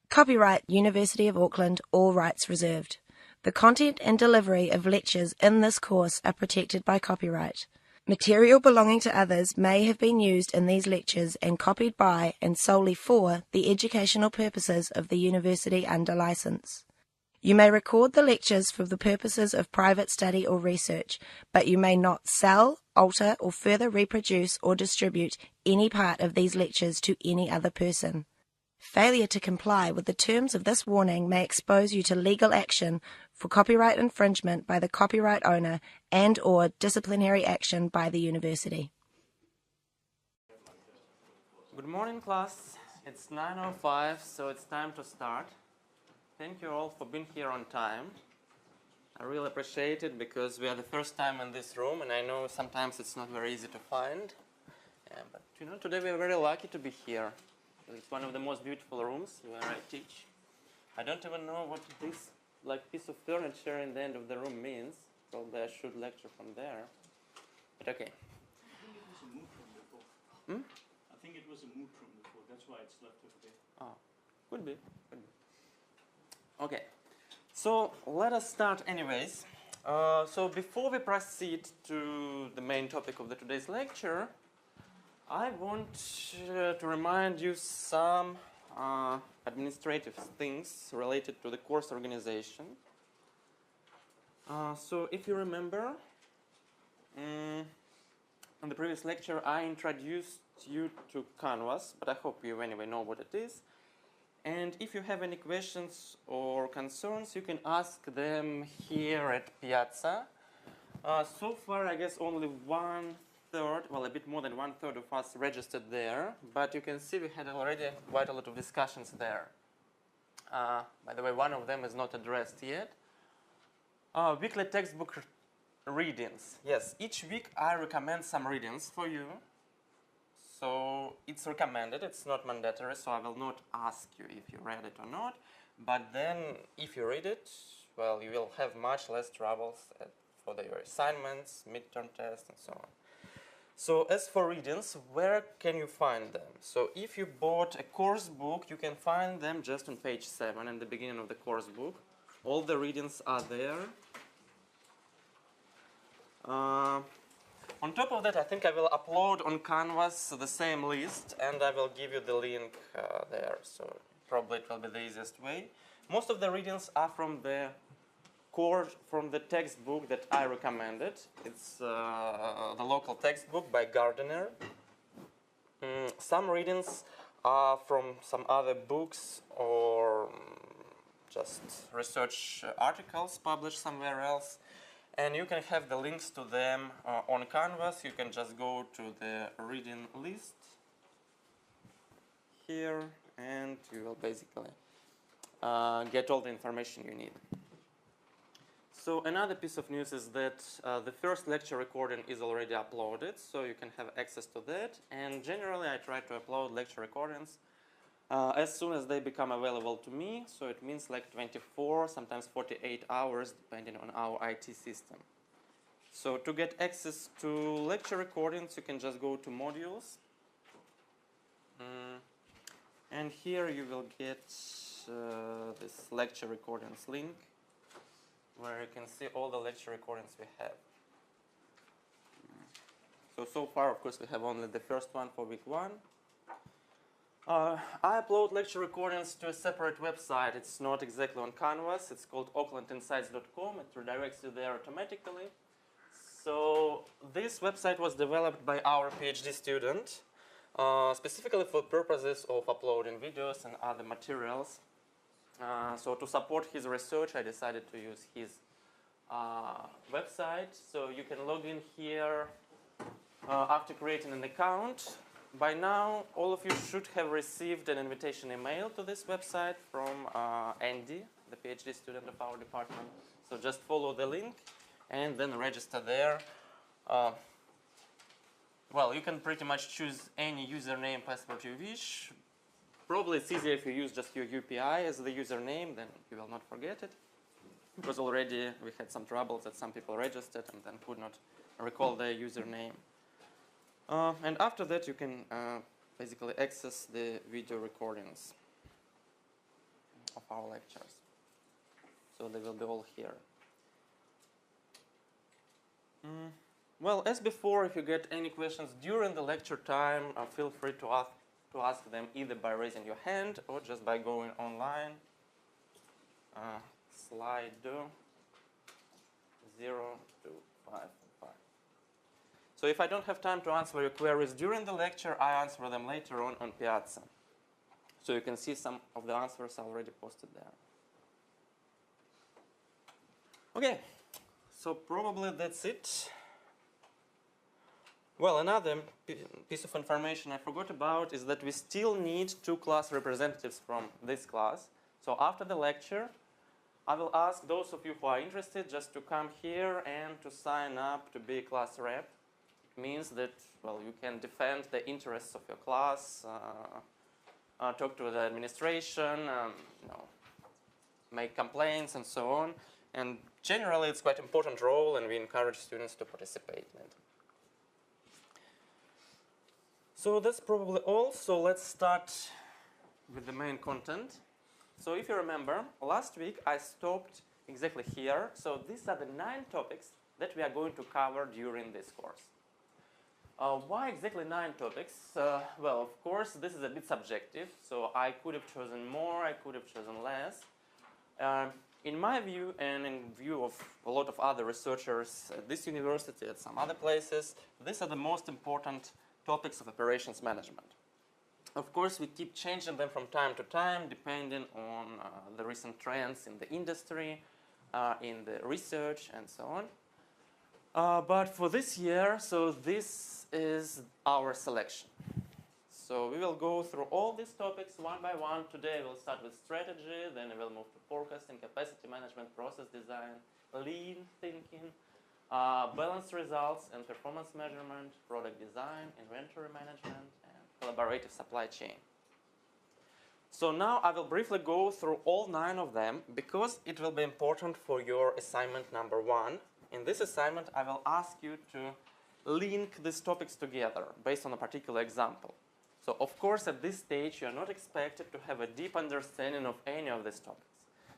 Copyright University of Auckland, all rights reserved. The content and delivery of lectures in this course are protected by copyright. Material belonging to others may have been used in these lectures and copied by and solely for the educational purposes of the university under license. You may record the lectures for the purposes of private study or research, but you may not sell, alter, or further reproduce or distribute any part of these lectures to any other person. Failure to comply with the terms of this warning may expose you to legal action for copyright infringement by the copyright owner and/or disciplinary action by the university. Good morning, class. It's 9:05, so it's time to start. Thank you all for being here on time. I really appreciate it because we are the first time in this room, and I know sometimes it's not very easy to find. But today we are very lucky to be here. It's one of the most beautiful rooms where I teach. I don't even know what this piece of furniture in the end of the room means. Probably I should lecture from there. But okay. I think it was a mood from before. I think it was a mood from before. That's why it's left over there. Oh, could be. Okay. So let us start anyways. So before we proceed to the main topic of today's lecture, I want to remind you some administrative things related to the course organization. So if you remember, in the previous lecture I introduced you to Canvas, but I hope you anyway know what it is. And if you have any questions or concerns, you can ask them here at Piazza. So far, I guess only a bit more than 1/3 of us registered there, but you can see we had already quite a lot of discussions there. By the way, one of them is not addressed yet. Weekly textbook readings. Yes, each week I recommend some readings for you. So it's recommended, it's not mandatory, so I will not ask you if you read it or not. But then if you read it, well, you will have much less troubles for your assignments, midterm tests, and so on. So as for readings, where can you find them? So if you bought a course book, you can find them just on page 7 in the beginning of the course book. All the readings are there. On top of that, I think I will upload on Canvas the same list, and I will give you the link there. So probably it will be the easiest way. Most of the readings are from the textbook that I recommended. It's the local textbook by Gardner. Some readings are from some other books or just research articles published somewhere else. And you can have the links to them on Canvas. You can just go to the reading list here, and you will basically get all the information you need. So another piece of news is that the first lecture recording is already uploaded, so you can have access to that. And generally, I try to upload lecture recordings as soon as they become available to me. So it means like 24, sometimes 48 hours, depending on our IT system. So to get access to lecture recordings, you can just go to modules. And here you will get this lecture recordings link, where you can see all the lecture recordings we have. So far, of course, we have only the first one for week 1. I upload lecture recordings to a separate website. It's not exactly on Canvas. It's called aucklandinsights.com. It redirects you there automatically. So this website was developed by our PhD student, specifically for purposes of uploading videos and other materials. So to support his research, I decided to use his website. So you can log in here after creating an account. By now, all of you should have received an invitation email to this website from Andy, the PhD student of our department. So just follow the link and then register there. Well, you can pretty much choose any username, password you wish. Probably it's easier if you use just your UPI as the username, then you will not forget it. Because already we had some troubles that some people registered and then could not recall their username. And after that, you can basically access the video recordings. of our lectures. So they will be all here. Well, as before, if you get any questions during the lecture time, feel free to ask them either by raising your hand or just by going online. Slide 0255. So if I don't have time to answer your queries during the lecture, I answer them later on Piazza. So you can see some of the answers already posted there. Okay, so probably that's it. Well, another piece of information I forgot about is that we still need 2 class representatives from this class. So after the lecture, I will ask those of you who are interested just to come here and to sign up to be a class rep. It means that, well, you can defend the interests of your class, talk to the administration, make complaints and so on. And generally, it's quite an important role, and we encourage students to participate in it. So that's probably all. So let's start with the main content. So if you remember, last week I stopped exactly here. So these are the 9 topics that we are going to cover during this course. Why exactly 9 topics? Well, of course, this is a bit subjective. So I could have chosen more, I could have chosen less. In my view, and in view of a lot of other researchers at this university, at some other places, these are the most important topics of operations management. Of course, we keep changing them from time to time, depending on the recent trends in the industry, in the research, and so on. But for this year, so this is our selection. So we will go through all these topics one by one. Today we'll start with strategy, then we'll move to forecasting, capacity management, process design, lean thinking, balanced results and performance measurement, product design, inventory management, and collaborative supply chain. So now I will briefly go through all 9 of them because it will be important for your assignment number 1. In this assignment, I will ask you to link these topics together based on a particular example. So of course, at this stage, you are not expected to have a deep understanding of any of these topics.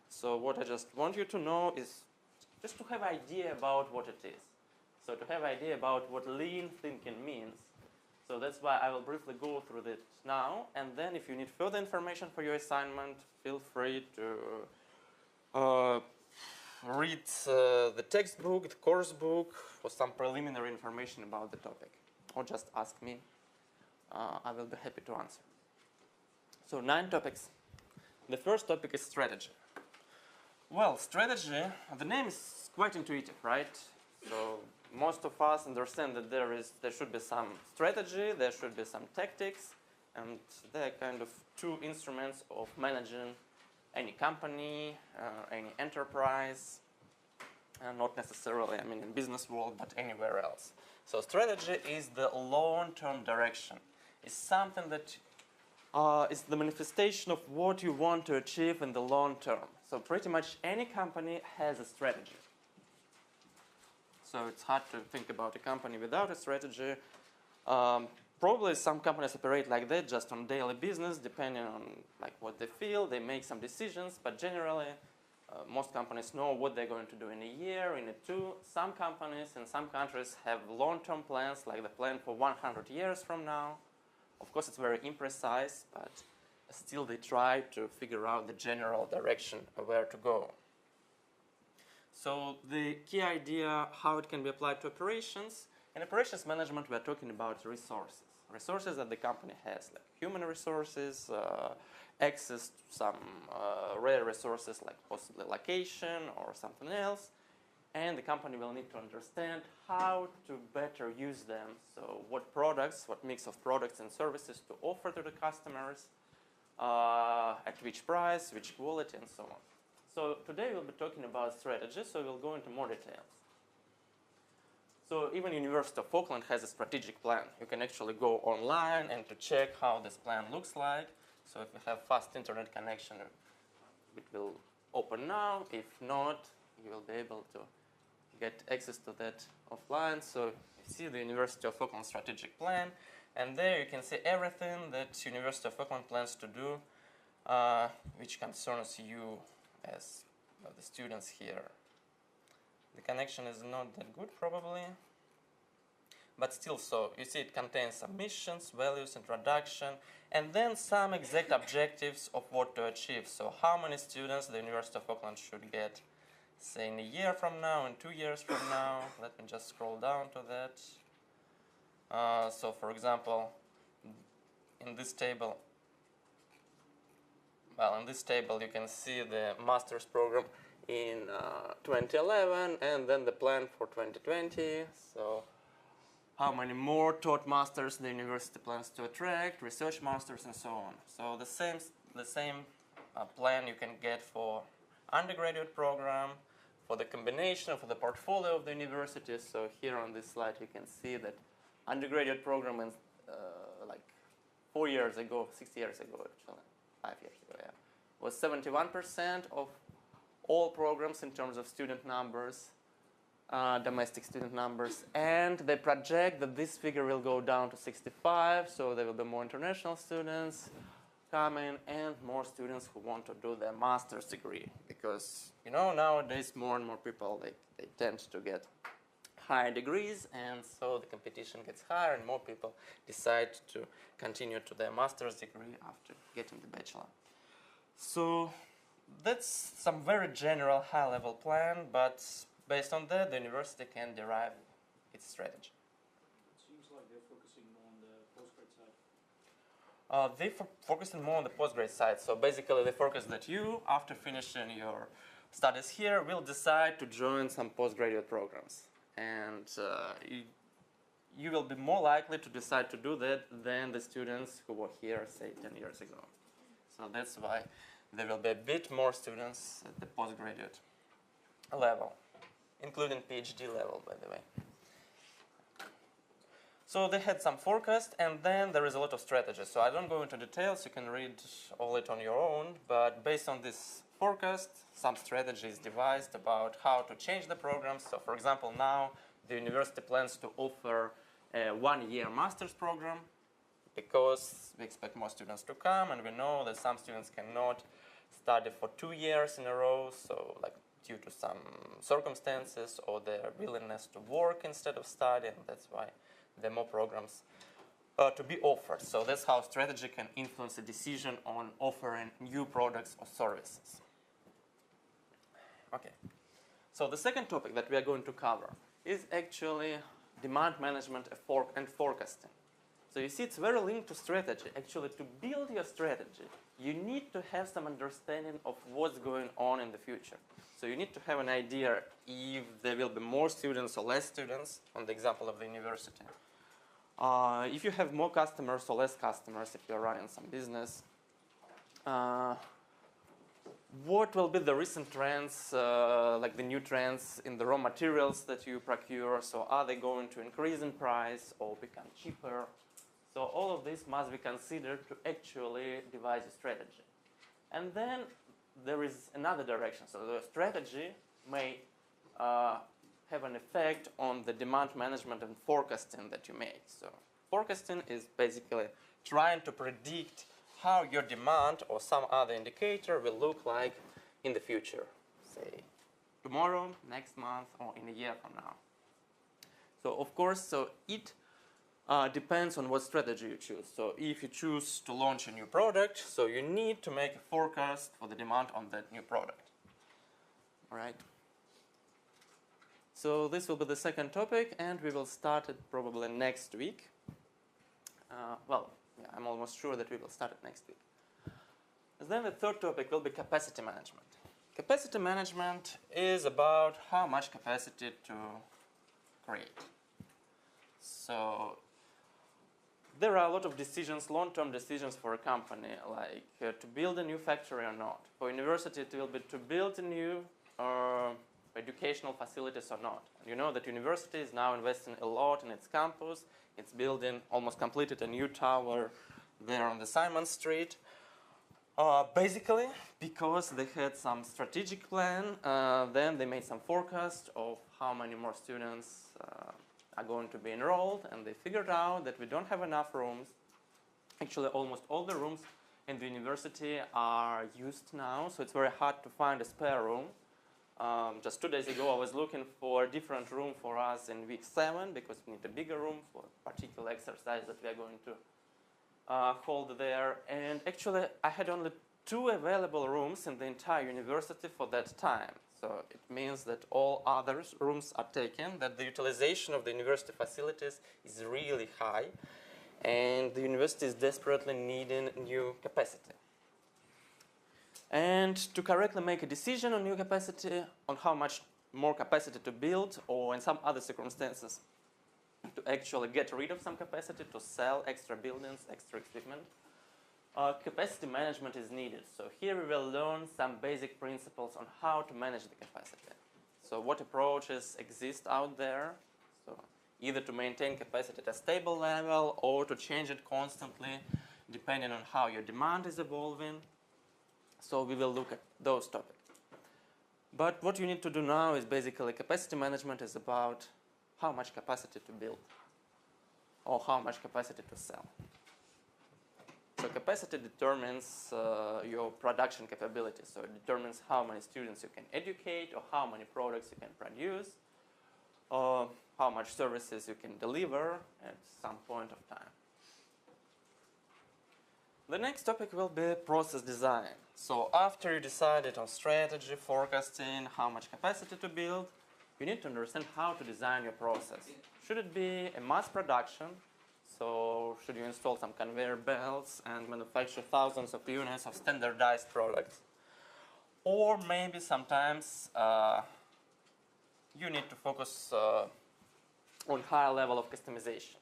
So what I just want you to know is just to have an idea about what it is. So to have an idea about what lean thinking means. So that's why I will briefly go through it now. And then if you need further information for your assignment, feel free to read the textbook, the course book, for some preliminary information about the topic. Or just ask me. I will be happy to answer. So 9 topics. The first topic is strategy. Well, strategy, the name is quite intuitive, right? So most of us understand that there should be some strategy, there should be some tactics, and they're kind of 2 instruments of managing any company, any enterprise, not necessarily, I mean, in business world, but anywhere else. So strategy is the long-term direction. It's something that is the manifestation of what you want to achieve in the long term. So pretty much any company has a strategy. So it's hard to think about a company without a strategy. Probably some companies operate like that, just on daily business, depending on like what they feel. They make some decisions, but generally, most companies know what they're going to do in a year, in a 2. Some companies in some countries have long-term plans, like the plan for 100 years from now. Of course, it's very imprecise, but still they try to figure out the general direction of where to go. So the key idea, how it can be applied to operations. In operations management, we are talking about resources. Resources that the company has, like human resources, access to some rare resources like possibly location or something else. And the company will need to understand how to better use them. So what products, what mix of products and services to offer to the customers, at which price, which quality, and so on. So today we'll be talking about strategy, so we'll go into more details. So even University of Auckland has a strategic plan. You can actually go online and to check how this plan looks like. So if you have fast internet connection, it will open now. If not, you will be able to get access to that offline. So you see the University of Auckland strategic plan, and there you can see everything that University of Auckland plans to do, which which concerns you as the students here. The connection is not that good probably, but still, so you see it contains some missions, values, introduction, and then some exact objectives of what to achieve. So how many students the University of Auckland should get, say, in a year from now, in 2 years from now. Let me just scroll down to that. So for example, in this table, you can see the master's program in 2011 and then the plan for 2020. So how many more taught masters the university plans to attract, research masters, and so on. So the same plan you can get for undergraduate program, for the combination, for the portfolio of the university. So here on this slide you can see that undergraduate program in, like 4 years ago, 6 years ago actually, 5 years ago, yeah, was 71% of all programs in terms of student numbers, domestic student numbers, and they project that this figure will go down to 65, so there will be more international students coming and more students who want to do their master's degree, because nowadays more and more people they tend to get higher degrees, and so the competition gets higher and more people decide to continue to their master's degree after getting the bachelor. So that's some very general high-level plan, but based on that, the university can derive its strategy. It seems like they're focusing more on the postgrad side. They're focusing more on the postgrad side. So basically, they focus that you, after finishing your studies here, will decide to join some postgraduate programs. And you will be more likely to decide to do that than the students who were here, say, 10 years ago. So that's why there will be a bit more students at the postgraduate level, including PhD level, by the way. So they had some forecast, and then there is a lot of strategies. So I don't go into details, you can read all it on your own, but based on this forecast, some strategy is devised about how to change the programs. So for example, now the university plans to offer a 1-year master's program because we expect more students to come, and we know that some students cannot study for 2 years in a row, so like due to some circumstances or their willingness to work instead of studying. That's why there are more programs to be offered. So that's how strategy can influence a decision on offering new products or services. Okay, so the second topic that we are going to cover is actually demand management and forecasting. So you see, it's very linked to strategy. Actually, to build your strategy, you need to have some understanding of what's going on in the future. So you need to have an idea if there will be more students or less students, on the example of the university. If you have more customers or less customers, if you're running some business. What will be the recent trends, like the new trends in the raw materials that you procure? So are they going to increase in price or become cheaper? So all of this must be considered to actually devise a strategy. And then there is another direction. So the strategy may have an effect on the demand management and forecasting that you make. So forecasting is basically trying to predict how your demand or some other indicator will look like in the future, say tomorrow, next month, or in a year from now. So of course, it depends on what strategy you choose. So if you choose to launch a new product, so you need to make a forecast for the demand on that new product. All right. So this will be the second topic, and we will start it probably next week. I'm almost sure that we will start it next week. And then the third topic will be capacity management. Capacity management is about how much capacity to create. So there are a lot of decisions, long-term decisions for a company, like to build a new factory or not. For university, it will be to build a new educational facilities or not. You know that university is now investing a lot in its campus. It's building, almost completed, a new tower there on the Simon Street. Basically, because they had some strategic plan, then they made some forecast of how many more students are going to be enrolled, and they figured out that we don't have enough rooms. Actually, almost all the rooms in the university are used now, so it's very hard to find a spare room. Just 2 days ago I was looking for a different room for us in week 7 because we need a bigger room for a particular exercise that we are going to hold there. And actually I had only 2 available rooms in the entire university for that time. So it means that all other rooms are taken, that the utilization of the university facilities is really high, and the university is desperately needing new capacity. And to correctly make a decision on new capacity, on how much more capacity to build, or in some other circumstances, to actually get rid of some capacity, to sell extra buildings, extra equipment, capacity management is needed. So here we will learn some basic principles on how to manage the capacity. So what approaches exist out there? So either to maintain capacity at a stable level or to change it constantly depending on how your demand is evolving. So we will look at those topics. But what you need to do now is basically capacity management is about how much capacity to build or how much capacity to sell. So capacity determines your production capability. So it determines how many students you can educate or how many products you can produce or how much services you can deliver at some point of time. The next topic will be process design. So after you decided on strategy, forecasting, how much capacity to build, you need to understand how to design your process. Should it be a mass production? So should you install some conveyor belts and manufacture thousands of units of standardized products? Or maybe sometimes you need to focus on higher level of customization.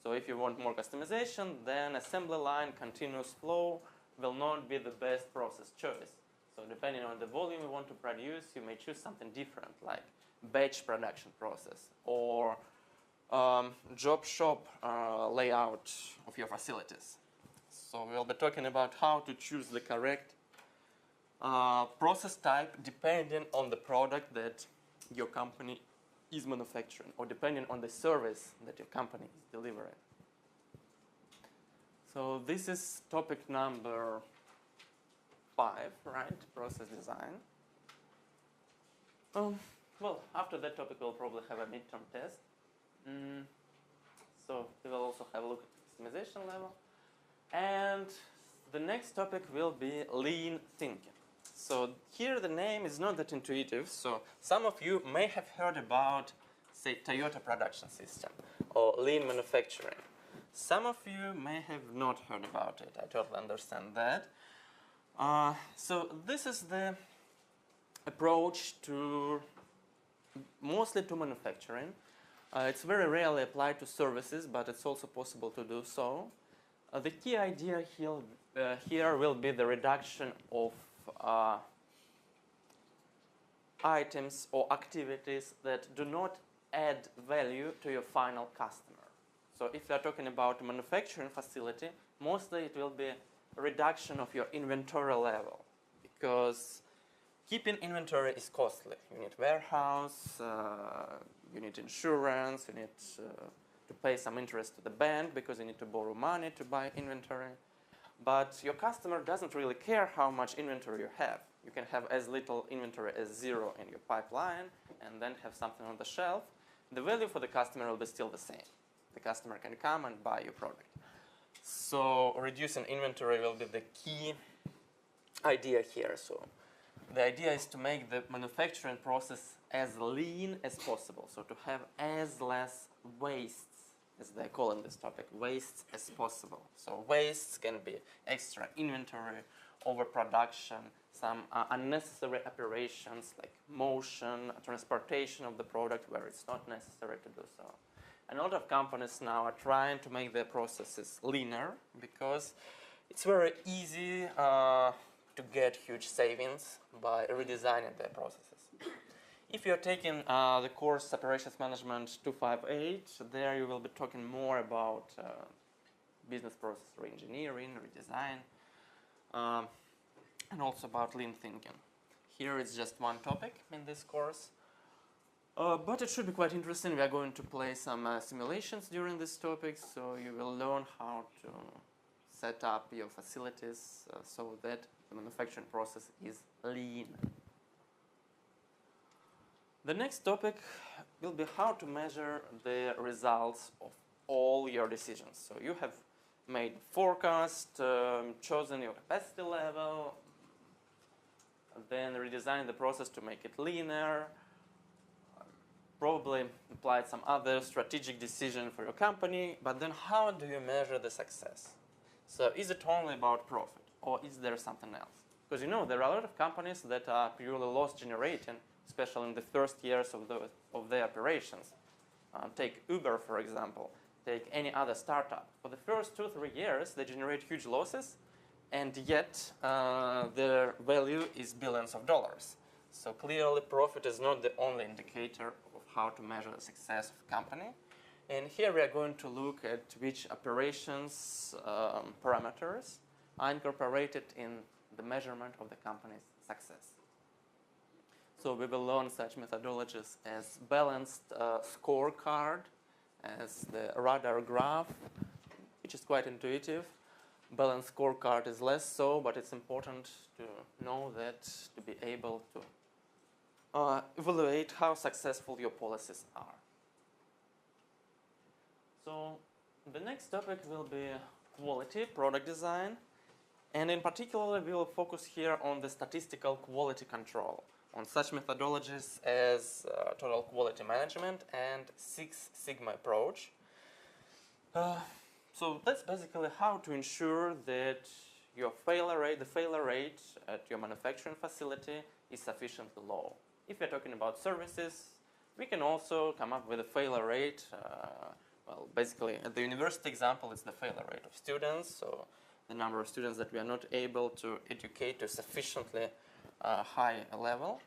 So if you want more customization, then assembly line continuous flow will not be the best process choice. So depending on the volume you want to produce, you may choose something different, like batch production process or job shop layout of your facilities. So we'll be talking about how to choose the correct process type depending on the product that your company is manufacturing or depending on the service that your company is delivering. So this is topic number 5, right? Process design. Well, after that topic we'll probably have a midterm test. So we will also have a look at customization level. And the next topic will be lean thinking. So here the name is not that intuitive. So some of you may have heard about, say, Toyota production system or lean manufacturing. Some of you may have not heard about it. I totally understand that. So this is the approach to mostly to manufacturing. It's very rarely applied to services, but it's also possible to do so. The key idea here will be the reduction of items or activities that do not add value to your final customer. So if you are talking about a manufacturing facility, mostly it will be a reduction of your inventory level, because keeping inventory is costly. You need warehouse, you need insurance, you need to pay some interest to the bank because you need to borrow money to buy inventory. But your customer doesn't really care how much inventory you have. You can have as little inventory as 0 in your pipeline and then have something on the shelf. The value for the customer will be still the same. The customer can come and buy your product. So reducing inventory will be the key idea here. So the idea is to make the manufacturing process as lean as possible. So to have as less wastes, as they call in this topic, wastes as possible. So wastes can be extra inventory, overproduction, some unnecessary operations like motion, transportation of the product where it's not necessary to do so. And a lot of companies now are trying to make their processes leaner because it's very easy to get huge savings by redesigning their processes. If you're taking the course Operations Management 258, there you will be talking more about business process reengineering, redesign, and also about lean thinking. Here it's just one topic in this course. But it should be quite interesting. We are going to play some simulations during this topic, so you will learn how to set up your facilities so that the manufacturing process is lean. The next topic will be how to measure the results of all your decisions. So you have made forecast, chosen your capacity level, then redesigned the process to make it leaner, probably applied some other strategic decision for your company, but then how do you measure the success? So is it only about profit, or is there something else? Because you know, there are a lot of companies that are purely loss generating, especially in the first years of their operations. Take Uber, for example. Take any other startup. For the first 2-3 years, they generate huge losses, and yet their value is billions of dollars. So clearly, profit is not the only indicator of how to measure the success of a company. And here we are going to look at which operations parameters are incorporated in the measurement of the company's success. So we will learn such methodologies as balanced scorecard, as the radar graph, which is quite intuitive. Balanced scorecard is less so, but it's important to know that to be able to evaluate how successful your policies are. So the next topic will be quality, product design, and in particular we will focus here on the statistical quality control, on such methodologies as total quality management and Six Sigma approach. So that's basically how to ensure that your the failure rate at your manufacturing facility is sufficiently low. If you're talking about services, we can also come up with a failure rate. Well, basically, at the university example, it's the failure rate of students, so the number of students that we are not able to educate to sufficiently high level.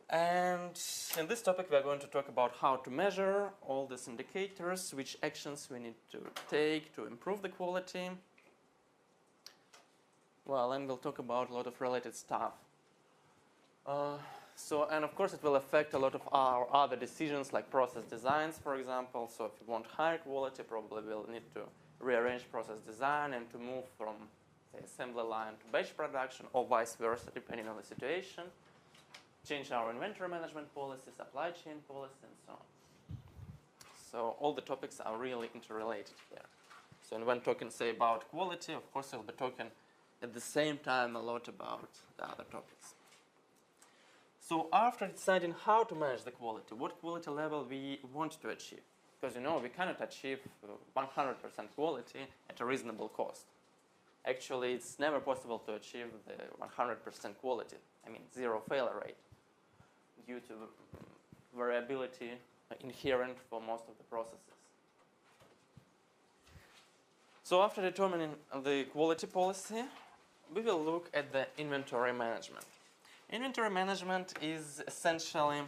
And in this topic, we are going to talk about how to measure all these indicators, which actions we need to take to improve the quality. Well, and we'll talk about a lot of related stuff. And of course, it will affect a lot of our other decisions, like process designs, for example. So if you want higher quality, probably we'll need to rearrange process design and to move from, say, assembly line to batch production, or vice versa, depending on the situation. Change our inventory management policy, supply chain policy, and so on. So all the topics are really interrelated here. So when talking, say, about quality, of course, we'll be talking at the same time a lot about the other topics. So after deciding how to manage the quality, what quality level we want to achieve, because you know we cannot achieve 100% quality at a reasonable cost. Actually, it's never possible to achieve the 100% quality, I mean zero failure rate, due to variability inherent for most of the processes. So after determining the quality policy, we will look at the inventory management. Inventory management is essentially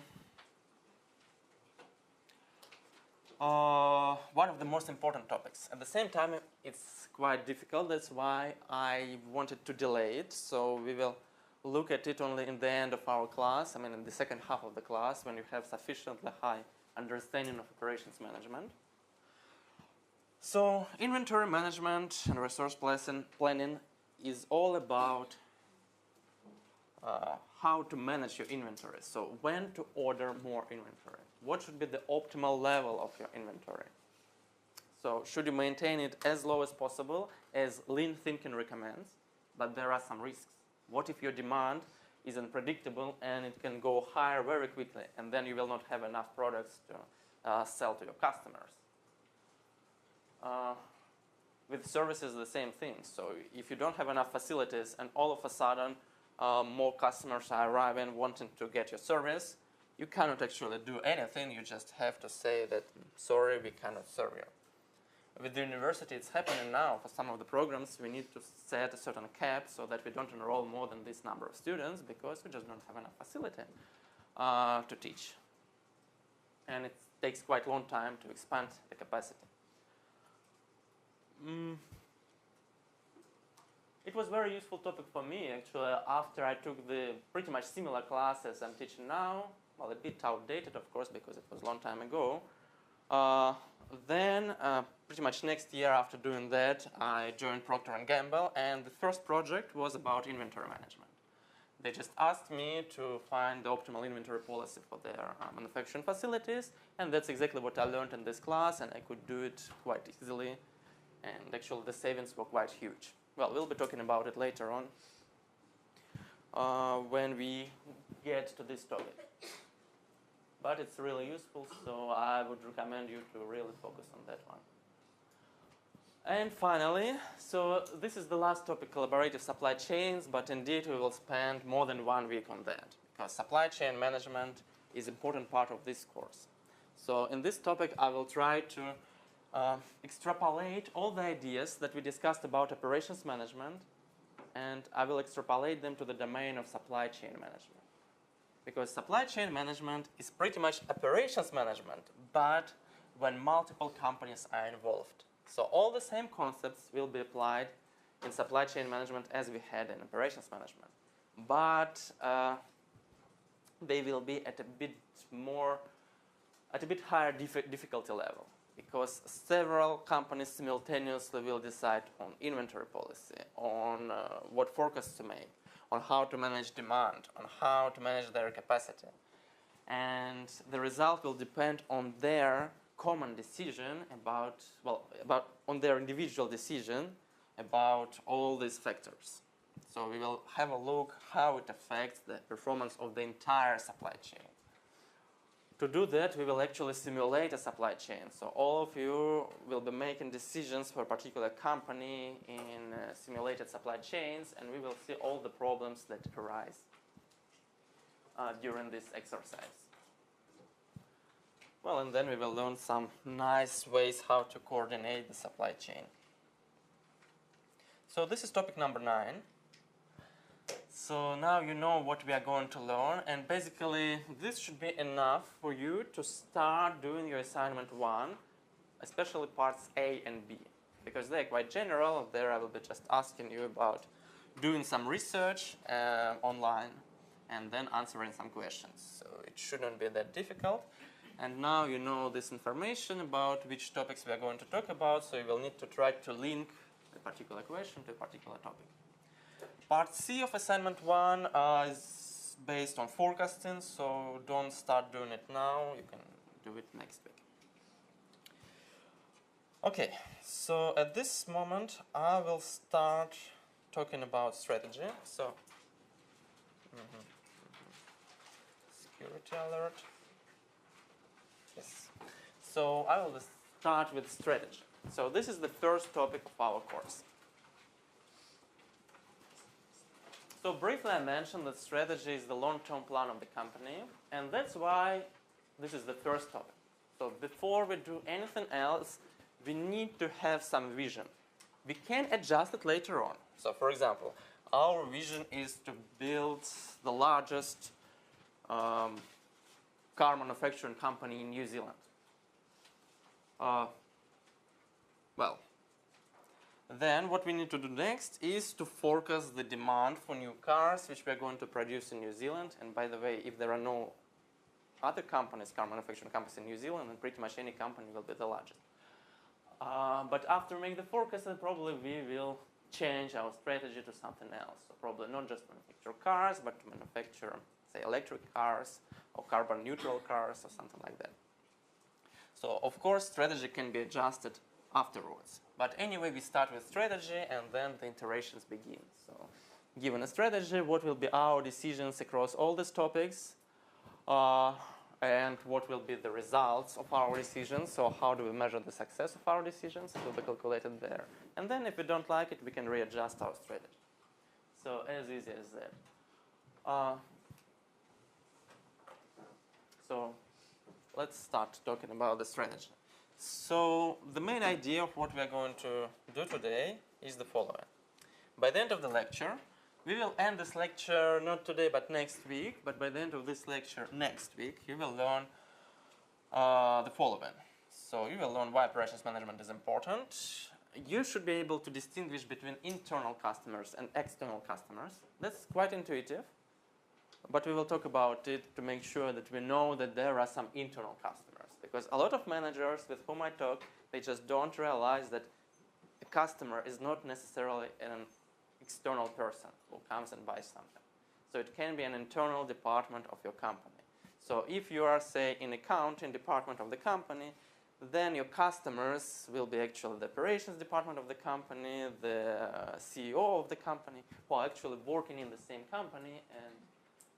one of the most important topics. At the same time, it's quite difficult. That's why I wanted to delay it. So we will look at it only in the end of our class, I mean in the second half of the class, when you have sufficiently high understanding of operations management. So inventory management and resource planning is all about how to manage your inventory. So when to order more inventory. What should be the optimal level of your inventory? So should you maintain it as low as possible, as lean thinking recommends, but there are some risks. What if your demand is unpredictable and it can go higher very quickly, and then you will not have enough products to sell to your customers? With services, the same thing. So if you don't have enough facilities and all of a sudden more customers are arriving wanting to get your service, you cannot actually do anything. You just have to say that, sorry, we cannot serve you. With the university, it's happening now. For some of the programs, we need to set a certain cap so that we don't enroll more than this number of students, because we just don't have enough facility to teach. And it takes quite a long time to expand the capacity. It was a very useful topic for me, actually, after I took the pretty much similar classes I'm teaching now. Well, a bit outdated, of course, because it was a long time ago. Then, pretty much next year after doing that, I joined Procter & Gamble, and the first project was about inventory management. They just asked me to find the optimal inventory policy for their manufacturing facilities, and that's exactly what I learned in this class, and I could do it quite easily, and actually the savings were quite huge. Well, we'll be talking about it later on when we get to this topic. But it's really useful, so I would recommend you to really focus on that one. And finally, so this is the last topic, collaborative supply chains, but indeed we will spend more than 1 week on that, because supply chain management is an important part of this course. So in this topic, I will try to extrapolate all the ideas that we discussed about operations management, and I will extrapolate them to the domain of supply chain management. Because supply chain management is pretty much operations management, but when multiple companies are involved. So all the same concepts will be applied in supply chain management as we had in operations management. But they will be at a bit higher difficulty level, because several companies simultaneously will decide on inventory policy, on what forecasts to make, on how to manage demand, on how to manage their capacity. And the result will depend on their common decision on their individual decision about all these factors. So we will have a look how it affects the performance of the entire supply chain. To do that, we will actually simulate a supply chain. So all of you will be making decisions for a particular company in simulated supply chains, and we will see all the problems that arise during this exercise. Well, and then we will learn some nice ways how to coordinate the supply chain. So this is topic number 9. So now you know what we are going to learn, and basically this should be enough for you to start doing your assignment 1, especially parts A and B, because they're quite general. There I will be just asking you about doing some research online and then answering some questions. So it shouldn't be that difficult. And now you know this information about which topics we are going to talk about, so you will need to try to link a particular question to a particular topic. Part C of assignment 1 is based on forecasting, so don't start doing it now, you can do it next week. Okay, so at this moment I will start talking about strategy. So, security alert. Yes. So I will start with strategy. So this is the first topic of our course. So briefly I mentioned that strategy is the long-term plan of the company, and that's why this is the first topic. So before we do anything else, we need to have some vision. We can adjust it later on. So for example, our vision is to build the largest car manufacturing company in New Zealand. Then what we need to do next is to forecast the demand for new cars which we are going to produce in New Zealand. And by the way, if there are no other companies, car manufacturing companies in New Zealand, then pretty much any company will be the largest. But after making the forecast, then probably we will change our strategy to something else. So probably not just manufacture cars, but to manufacture, say, electric cars or carbon neutral cars or something like that. So of course strategy can be adjusted afterwards. But anyway, we start with strategy and then the iterations begin. So given a strategy, what will be our decisions across all these topics and what will be the results of our decisions. So how do we measure the success of our decisions? It will be calculated there. And then if we don't like it, we can readjust our strategy. So as easy as that. So let's start talking about the strategy. So the main idea of what we are going to do today is the following. By the end of the lecture, we will end this lecture not today but next week, but by the end of this lecture next week, you will learn the following. So you will learn why operations management is important. You should be able to distinguish between internal customers and external customers. That's quite intuitive, but we will talk about it to make sure that we know that there are some internal customers. Because a lot of managers with whom I talk, they just don't realize that a customer is not necessarily an external person who comes and buys something. So it can be an internal department of your company. So if you are, say, in accounting department of the company, then your customers will be actually the operations department of the company, the CEO of the company, who are actually working in the same company, and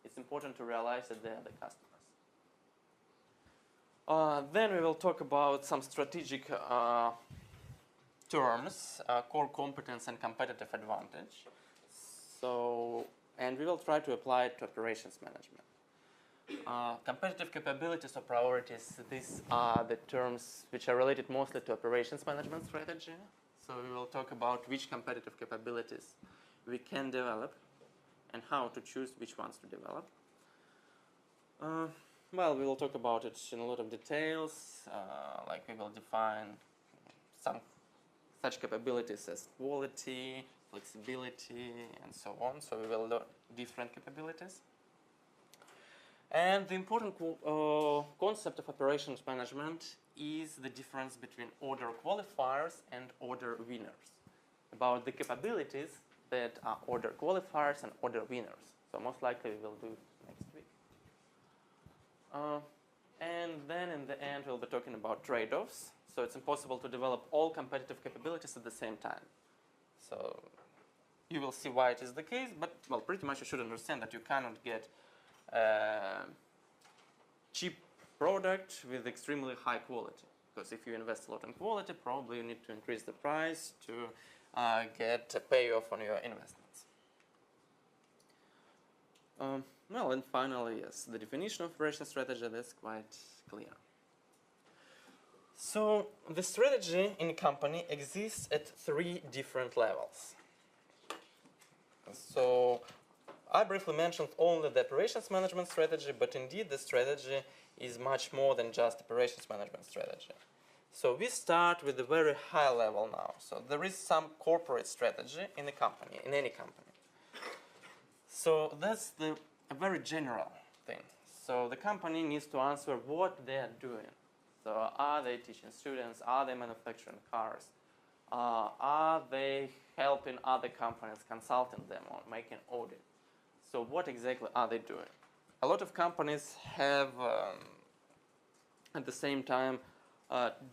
it's important to realize that they are the customers. Then we will talk about some strategic terms, core competence and competitive advantage. And we will try to apply it to operations management. Competitive capabilities or priorities, these are the terms which are related mostly to operations management strategy. So we will talk about which competitive capabilities we can develop and how to choose which ones to develop. Well, we will talk about it in a lot of details, like we will define some such capabilities as quality, flexibility, and so on. So we will learn different capabilities. And the important concept of operations management is the difference between order qualifiers and order winners. About the capabilities that are order qualifiers and order winners. So most likely we will do next week. And then in the end we'll be talking about trade-offs. So it's impossible to develop all competitive capabilities at the same time. So you will see why it is the case, but well, pretty much you should understand that you cannot get cheap product with extremely high quality, because if you invest a lot in quality, probably you need to increase the price to get a payoff on your investments. Well, and finally, yes, the definition of operation strategy, that's quite clear. So the strategy in a company exists at 3 different levels. So I briefly mentioned only the operations management strategy, but indeed the strategy is much more than just operations management strategy. So we start with a very high level now. So there is some corporate strategy in a company, in any company. So that's a very general thing. So the company needs to answer what they are doing. So are they teaching students? Are they manufacturing cars? Are they helping other companies, consulting them or making audit? So what exactly are they doing? A lot of companies have, at the same time,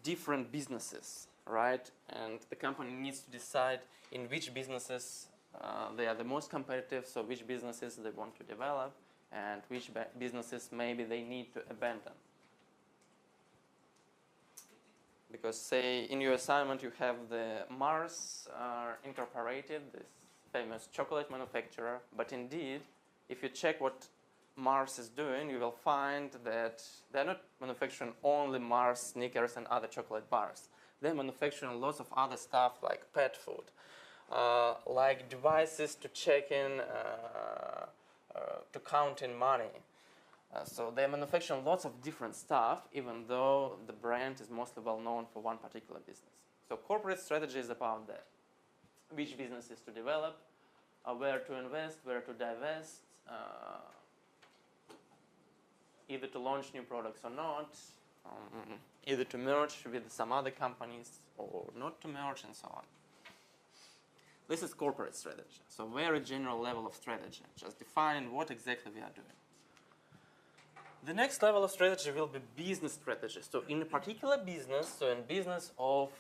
different businesses, right? And the company needs to decide in which businesses they are the most competitive, so which businesses they want to develop, and which businesses maybe they need to abandon. Because say in your assignment you have the Mars Incorporated, this famous chocolate manufacturer, but indeed if you check what Mars is doing, you will find that they're not manufacturing only Mars, Snickers and other chocolate bars. They're manufacturing lots of other stuff like pet food, like devices to check in, to count in money. So they're manufacturing lots of different stuff, even though the brand is mostly well known for one particular business. So corporate strategy is about that. Which businesses to develop, where to invest, where to divest, either to launch new products or not, either to merge with some other companies or not to merge, and so on. This is corporate strategy. So very general level of strategy, just defining what exactly we are doing. The next level of strategy will be business strategy. So in a particular business, so in business of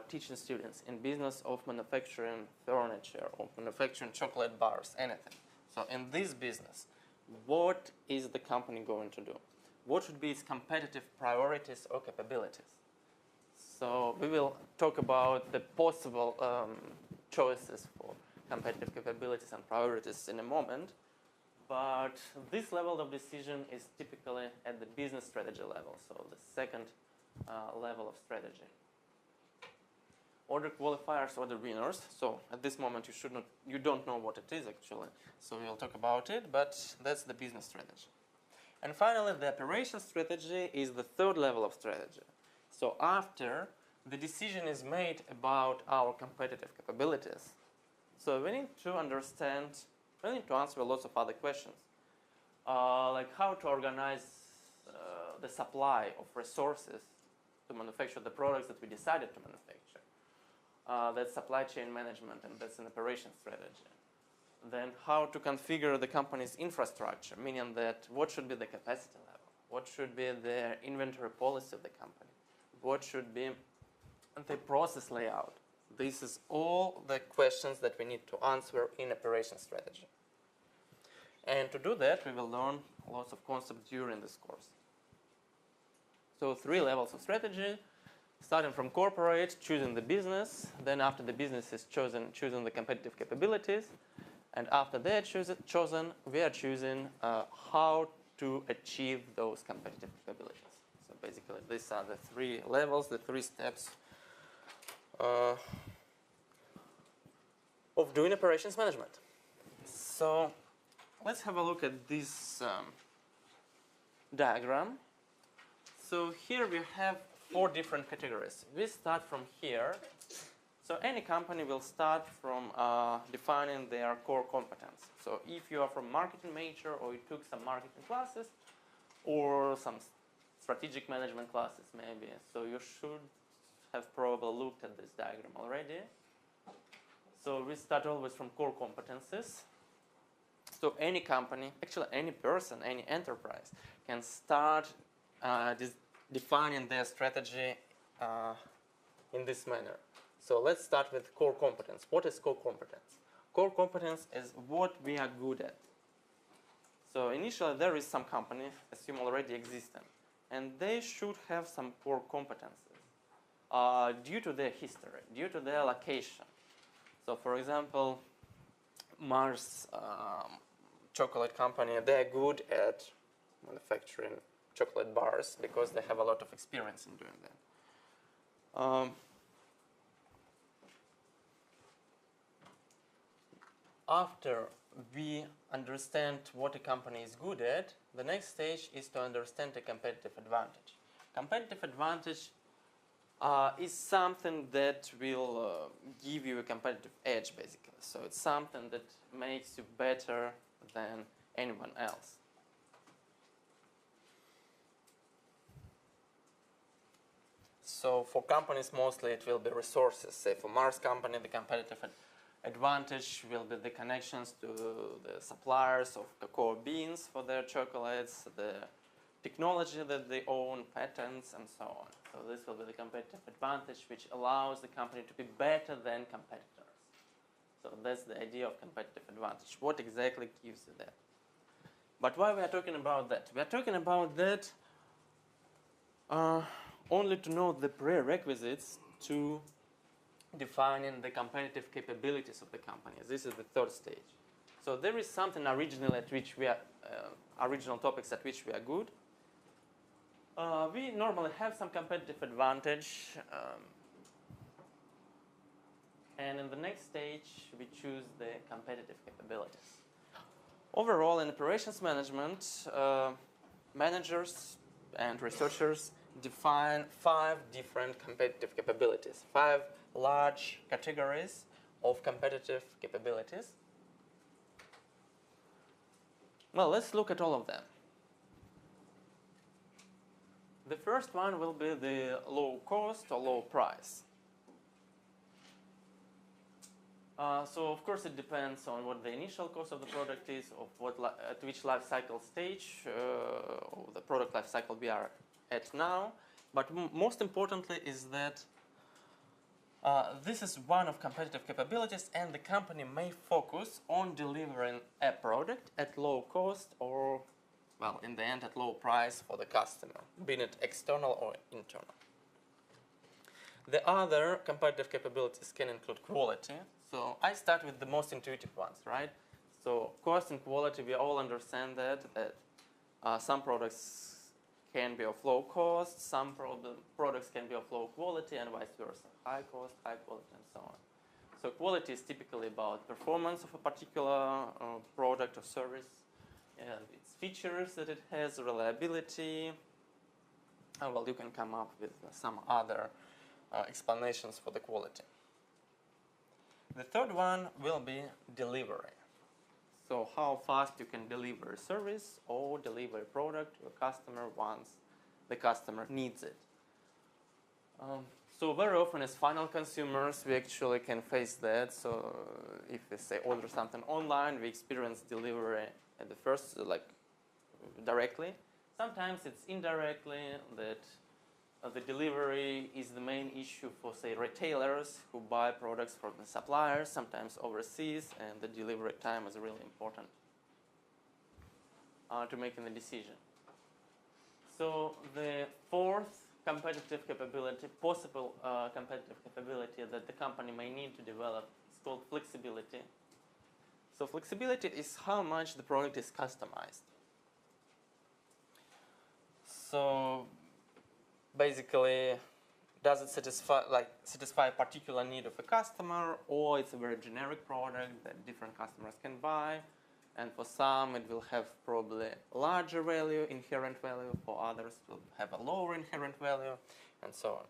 teaching students, in business of manufacturing furniture, or manufacturing chocolate bars, anything. So in this business, what is the company going to do? What should be its competitive priorities or capabilities? So we will talk about the possible choices for competitive capabilities and priorities in a moment. But this level of decision is typically at the business strategy level, so the second level of strategy. Order qualifiers, order winners. So at this moment you don't know what it is actually. So we'll talk about it, but that's the business strategy. And finally, the operation strategy is the third level of strategy. So after the decision is made about our competitive capabilities, so we need to understand, we need to answer lots of other questions, like how to organize the supply of resources to manufacture the products that we decided to manufacture. That's supply chain management, and that's an operation strategy. Then how to configure the company's infrastructure, meaning that what should be the capacity level, what should be the inventory policy of the company, what should be the process layout. This is all the questions that we need to answer in operation strategy. And to do that, we will learn lots of concepts during this course. So 3 levels of strategy, starting from corporate, choosing the business, then after the business is chosen, choosing the competitive capabilities, and after that chosen, we are choosing how to achieve those competitive capabilities. So basically, these are the 3 levels, the 3 steps of doing operations management. So let's have a look at this diagram. So here we have 4 different categories. We start from here. So any company will start from defining their core competence. So if you are from marketing major, or you took some marketing classes or some strategic management classes maybe, so you should have probably looked at this diagram already. So we start always from core competences. So any company, actually any person, any enterprise can start defining their strategy in this manner. So let's start with core competence. What is core competence? Core competence is what we are good at. So initially there is some company, assume already existent, and they should have some core competences due to their history, due to their location. So for example, Mars chocolate company, they're good at manufacturing chocolate bars because they have a lot of experience in doing that. After we understand what a company is good at, the next stage is to understand the competitive advantage. Competitive advantage is something that will give you a competitive edge, basically. So it's something that makes you better than anyone else. So for companies, mostly it will be resources. Say for Mars company, the competitive advantage will be the connections to the suppliers of cocoa beans for their chocolates, the technology that they own, patents, and so on. So this will be the competitive advantage, which allows the company to be better than competitors. So that's the idea of competitive advantage. What exactly gives you that? But why we are talking about that? We are talking about that only to know the prerequisites to defining the competitive capabilities of the company. This is the 3rd stage. So there is something original at which we are, original topics at which we are good. We normally have some competitive advantage, and in the next stage we choose the competitive capabilities. Overall, in operations management, managers and researchers define 5 different competitive capabilities, 5 large categories of competitive capabilities. Well, let's look at all of them. The first one will be the low cost or low price. So of course it depends on what the initial cost of the product is, of what at which life cycle stage of the product life cycle we are at now. But most importantly is that this is one of competitive capabilities, and the company may focus on delivering a product at low cost or, well, in the end at low price for the customer, be it external or internal. The other competitive capabilities can include quality. So I start with the most intuitive ones, right? So cost and quality, we all understand that some products can be of low cost, some products can be of low quality, and vice versa. High cost, high quality, and so on. So quality is typically about performance of a particular product or service, and its features that it has, reliability. Well, you can come up with some other explanations for the quality. The third one will be delivery. So how fast you can deliver a service or deliver a product to a customer once the customer needs it. So very often as final consumers, we actually can face that. So if we say order something online, we experience delivery at the first, like directly. Sometimes it's indirectly that the delivery is the main issue for, say, retailers who buy products from the suppliers, sometimes overseas, and the delivery time is really important to making the decision. So the fourth competitive capability, possible competitive capability that the company may need to develop is called flexibility. So flexibility is how much the product is customized. So basically, does it satisfy a particular need of a customer, or it's a very generic product that different customers can buy? And for some, it will have probably larger value, inherent value. For others, it will have a lower inherent value, and so on.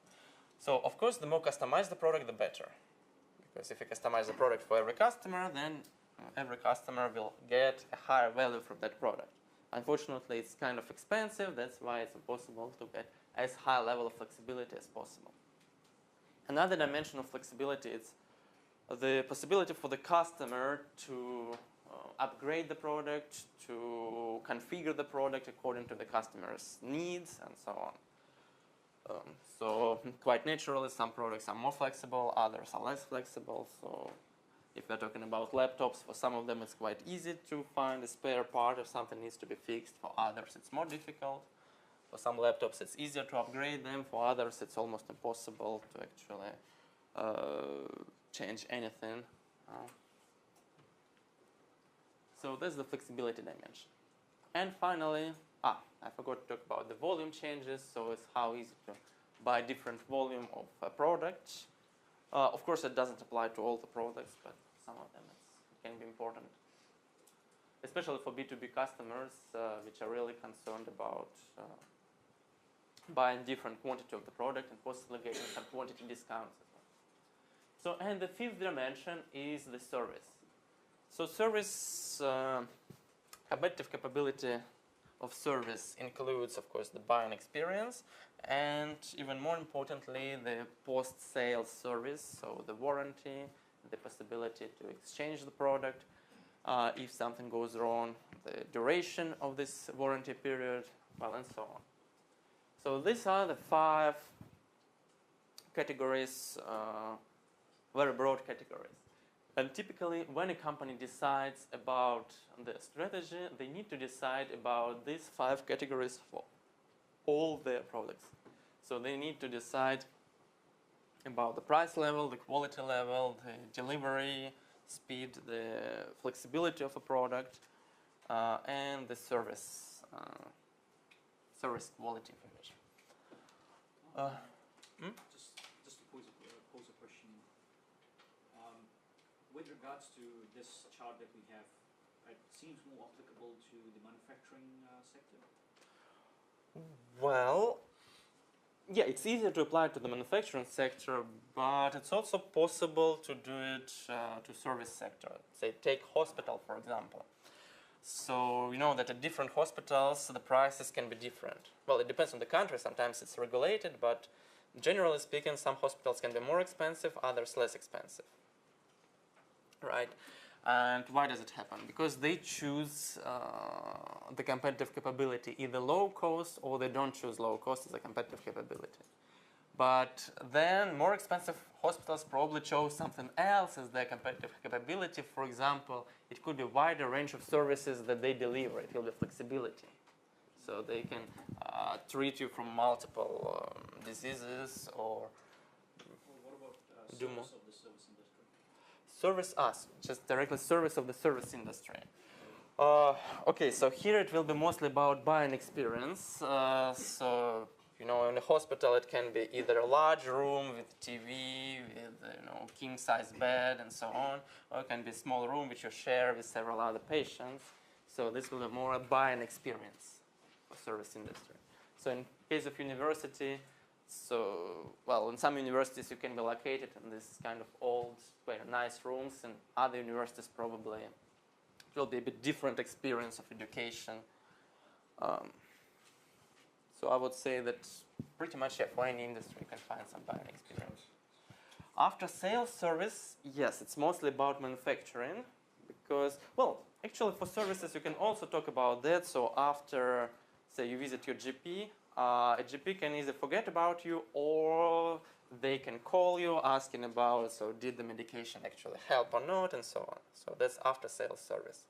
So, of course, the more customized the product, the better. Because if you customize the product for every customer, then every customer will get a higher value from that product. Unfortunately, it's kind of expensive. That's why it's impossible to get as high level of flexibility as possible. Another dimension of flexibility is the possibility for the customer to upgrade the product, to configure the product according to the customer's needs, and so on. So quite naturally, some products are more flexible, others are less flexible. So if we're talking about laptops, for some of them it's quite easy to find a spare part if something needs to be fixed. For others, it's more difficult. For some laptops, it's easier to upgrade them. For others, it's almost impossible to actually change anything. So that's the flexibility dimension. And finally, I forgot to talk about the volume changes. So it's how easy to buy different volume of a product. Of course, it doesn't apply to all the products, but some of them it can be important. Especially for B2B customers, which are really concerned about buying different quantity of the product and possibly getting some quantity discounts as well. So, and the fifth dimension is the service. So service, competitive capability of service includes, of course, the buying experience and even more importantly, the post-sales service, so the warranty, the possibility to exchange the product if something goes wrong, the duration of this warranty period, well, and so on. So these are the 5 categories, very broad categories. And typically, when a company decides about the strategy, they need to decide about these 5 categories for all their products. So they need to decide about the price level, the quality level, the delivery speed, the flexibility of a product, and the service quality information. Just to pose a question. With regards to this chart that we have, it seems more applicable to the manufacturing sector. Well, yeah, it's easier to apply to the manufacturing sector, but it's also possible to do it to service sector. Say, take hospital, for example. So you know that at different hospitals, the prices can be different. Well, it depends on the country. Sometimes it's regulated, but generally speaking, some hospitals can be more expensive, others less expensive. Right? And why does it happen? Because they choose the competitive capability, either low cost or they don't choose low cost as a competitive capability. But then more expensive hospitals probably chose something else as their competitive capability. For example, it could be a wider range of services that they deliver. It will be flexibility. So they can treat you from multiple diseases or What about do more. service of the service industry? Service us, just directly service of the service industry. Okay, so here it will be mostly about buying experience. So, you know, in a hospital it can be either a large room with TV, with king-size bed and so on, or it can be a small room which you share with several other patients. So this will be more a buying experience for service industry. So in case of university, in some universities you can be located in this kind of old, very nice rooms, and other universities probably it will be a bit different experience of education. So I would say that pretty much for any industry you can find some buying experience. After sales service, yes, it's mostly about manufacturing because, well, actually for services you can also talk about that. So after, say, you visit your GP, a GP can either forget about you or they can call you asking about, so did the medication actually help or not, and so on. So that's after sales service.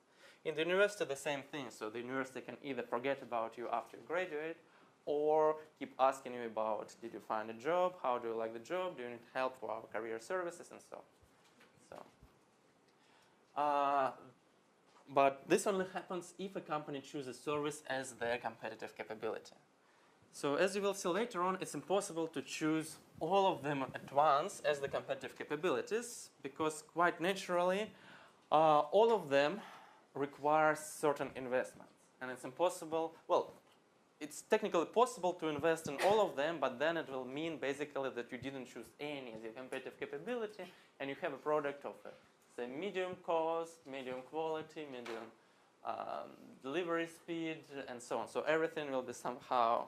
In the university, the same thing. So the university can either forget about you after you graduate or keep asking you about, did you find a job? How do you like the job? Do you need help for our career services? And so on. But this only happens if a company chooses service as their competitive capability. So as you will see later on, it's impossible to choose all of them at once as the competitive capabilities because quite naturally, all of them require certain investments. And it's impossible, well, it's technically possible to invest in all of them, but then it will mean basically that you didn't choose any as your competitive capability and you have a product of say medium cost, medium quality, medium delivery speed, and so on. So everything will be somehow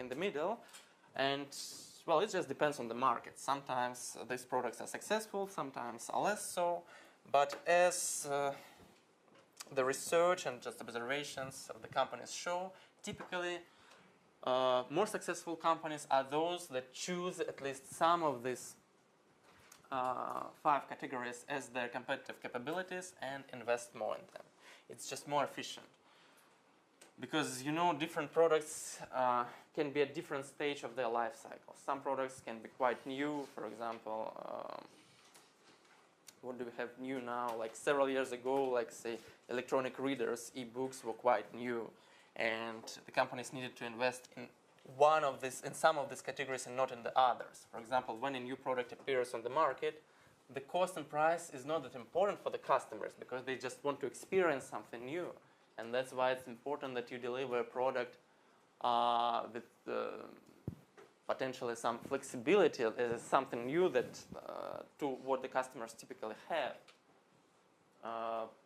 in the middle, and well, it just depends on the market. Sometimes these products are successful, sometimes are less so, but as the research and just observations of the companies show, typically more successful companies are those that choose at least some of these 5 categories as their competitive capabilities and invest more in them. It's just more efficient. Because different products can be at different stage of their life cycle. Some products can be quite new. For example, what do we have new now? Like several years ago, like say electronic readers, e-books were quite new, and the companies needed to invest in some of these categories and not in the others. For example, when a new product appears on the market, the cost and price is not that important for the customers because they just want to experience something new. And that's why it's important that you deliver a product with potentially some flexibility as something new that to what the customers typically have.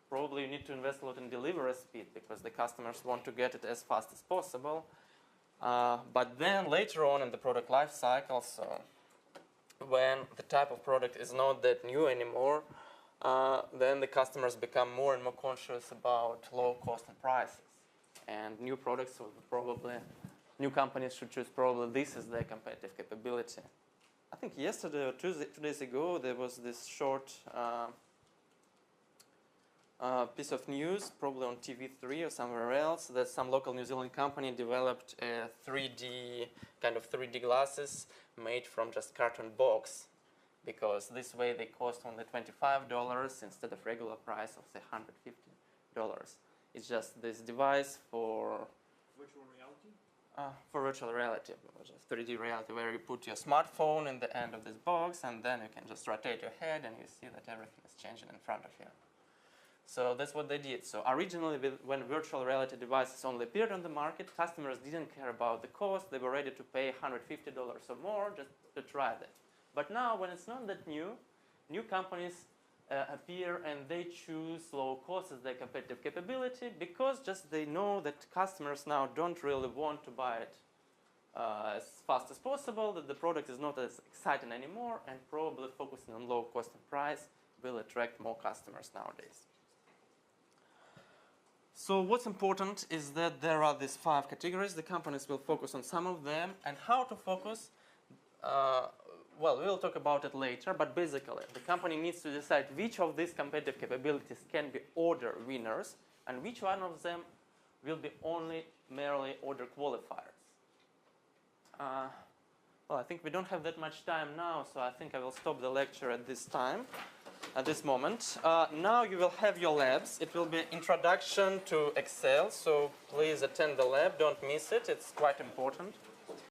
Probably you need to invest a lot in delivery speed because the customers want to get it as fast as possible. But then later on in the product life cycle, so when the type of product is not that new anymore, then the customers become more and more conscious about low cost and prices. And new products will probably, new companies should choose probably this as their competitive capability. I think yesterday or 2 days ago there was this short piece of news, probably on TV3 or somewhere else, that some local New Zealand company developed a 3D glasses made from just carton box. Because this way they cost only $25 instead of regular price of say $150. It's just this device for virtual reality? For virtual reality, just 3D reality, where you put your smartphone in the end of this box and then you can just rotate your head and you see that everything is changing in front of you. So that's what they did. So originally, when virtual reality devices only appeared on the market, customers didn't care about the cost. They were ready to pay $150 or more just to try that. But now, when it's not that new companies appear and they choose low cost as their competitive capability because just they know that customers now don't really want to buy it as fast as possible, that the product is not as exciting anymore, and probably focusing on low cost and price will attract more customers nowadays. So what's important is that there are these 5 categories. The companies will focus on some of them, and how to focus, well, we'll talk about it later, but basically the company needs to decide which of these competitive capabilities can be order winners and which one of them will be only merely order qualifiers. Well, I think we don't have that much time now, so I think I will stop the lecture at this moment. Now you will have your labs. It will be introduction to Excel, so please attend the lab, don't miss it, it's quite important.